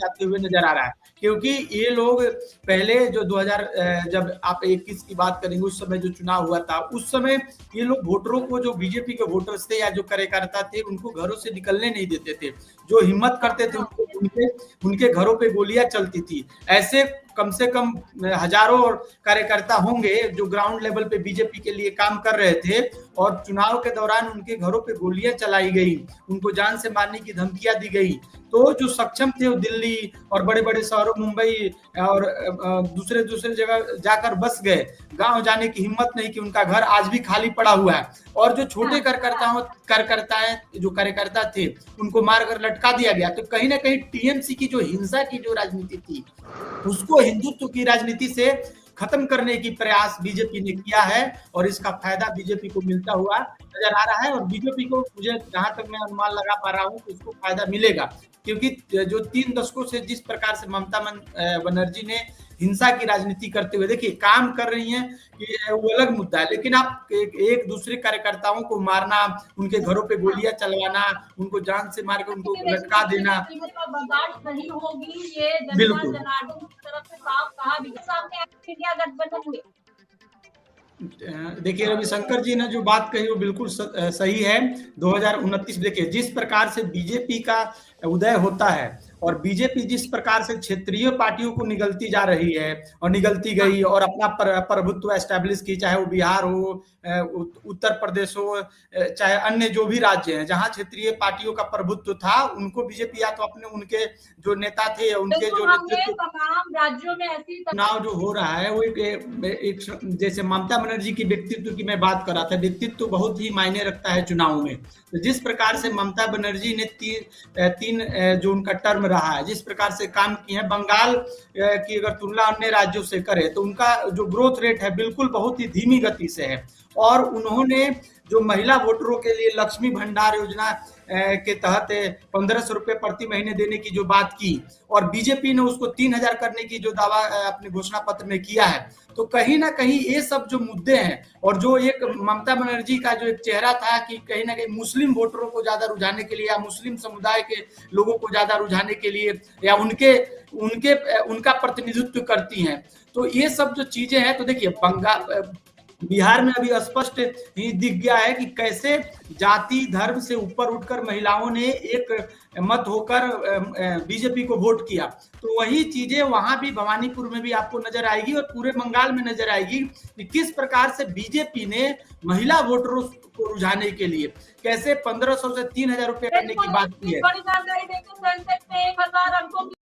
जाते हुए नजर आ रहा है, क्योंकि ये लोग पहले जो 2000 जब आप 21 की बात करेंगे, उस समय जो चुनाव हुआ था, उस समय ये लोग वोटरों को, जो बीजेपी के वोटर्स थे या जो कार्यकर्ता थे, उनको घरों से निकलने नहीं देते थे। जो हिम्मत करते थे उनके घरों पे गोलियां चलती थी। ऐसे कम से कम हजारों कार्यकर्ता होंगे जो ग्राउंड लेवल पे बीजेपी के लिए काम कर रहे थे, और चुनाव के दौरान उनके घरों पे गोलियां चलाई गई, उनको जान से मारने की धमकियां दी गई। तो जो सक्षम थे वो दिल्ली और बड़े बड़े शहरों, मुंबई और दूसरे दूसरे जगह जाकर बस गए। गांव जाने की हिम्मत नहीं कि उनका घर आज भी खाली पड़ा हुआ है। और जो छोटे जो कार्यकर्ता थे, उनको मारकर लटका दिया गया। तो कहीं ना कहीं टीएमसी की जो हिंसा की जो राजनीति थी, उसको हिंदुत्व की राजनीति से खत्म करने की प्रयास बीजेपी ने किया है, और इसका फायदा बीजेपी को मिलता हुआ नजर आ रहा है। और बीजेपी को, मुझे जहां तक मैं अनुमान लगा पा रहा हूं, तो उसको फायदा मिलेगा, क्योंकि जो 3 दशकों से जिस प्रकार से ममता बनर्जी ने हिंसा की राजनीति करते हुए, देखिए काम कर रही हैं, ये वो अलग मुद्दा है, लेकिन आप एक दूसरे कार्यकर्ताओं को मारना, उनके घरों पे गोलियां चलवाना, उनको जान से मार के उनको लटका देना, बर्दाश्त नहीं होगी। ये जनता जनार्दन की तरफ से साफ कहा भी, सामने इंडिया गठबंधन हुए। देखिए रविशंकर जी ने जो बात कही वो बिल्कुल सही है। 2029 देखिए जिस प्रकार से बीजेपी का उदय होता है, और बीजेपी जिस प्रकार से क्षेत्रीय पार्टियों को निगलती जा रही है और निगलती गई, और अपना प्रभुत्व एस्टैब्लिश की, चाहे वो बिहार हो, उत्तर प्रदेश हो, चाहे अन्य जो भी राज्य हैं जहां क्षेत्रीय पार्टियों का प्रभुत्व था, उनको बीजेपी या तो अपने उनके जो नेता थे, उनके जो तमाम राज्यों में ऐसी चुनाव जो हो रहा है, वो एक जैसे ममता बनर्जी की व्यक्तित्व की मैं बात कर रहा था, व्यक्तित्व बहुत ही मायने रखता है चुनाव में। तो जिस प्रकार से ममता बनर्जी ने तीन जो उनका टर्म रहा है, जिस प्रकार से काम किए हैं, बंगाल की अगर तुलना अन्य राज्यों से करें तो उनका जो ग्रोथ रेट है बिल्कुल बहुत ही धीमी गति से है। और उन्होंने जो महिला वोटरों के लिए लक्ष्मी भंडार योजना के तहत 1500 रुपए प्रति महीने देने की जो बात की, और बीजेपी ने उसको 3000 करने की जो दावा अपने घोषणा पत्र में किया है, तो कहीं ना कहीं ये सब जो मुद्दे हैं, और जो एक ममता बनर्जी का जो एक चेहरा था कि कहीं ना कहीं मुस्लिम वोटरों को ज्यादा रुझाने के लिए, या मुस्लिम समुदाय के लोगों को ज्यादा रुझाने के लिए, या उनका प्रतिनिधित्व करती हैं, तो ये सब जो चीजें हैं, तो देखिए बिहार में अभी स्पष्ट ही दिख गया है कि कैसे जाति धर्म से ऊपर उठकर महिलाओं ने एक मत होकर बीजेपी को वोट किया। तो वही चीजें वहां भी भवानीपुर में भी आपको नजर आएगी, और पूरे बंगाल में नजर आएगी कि किस प्रकार से बीजेपी ने महिला वोटरों को रुझाने के लिए कैसे 1500 से 3000 रुपए करने की बात की है।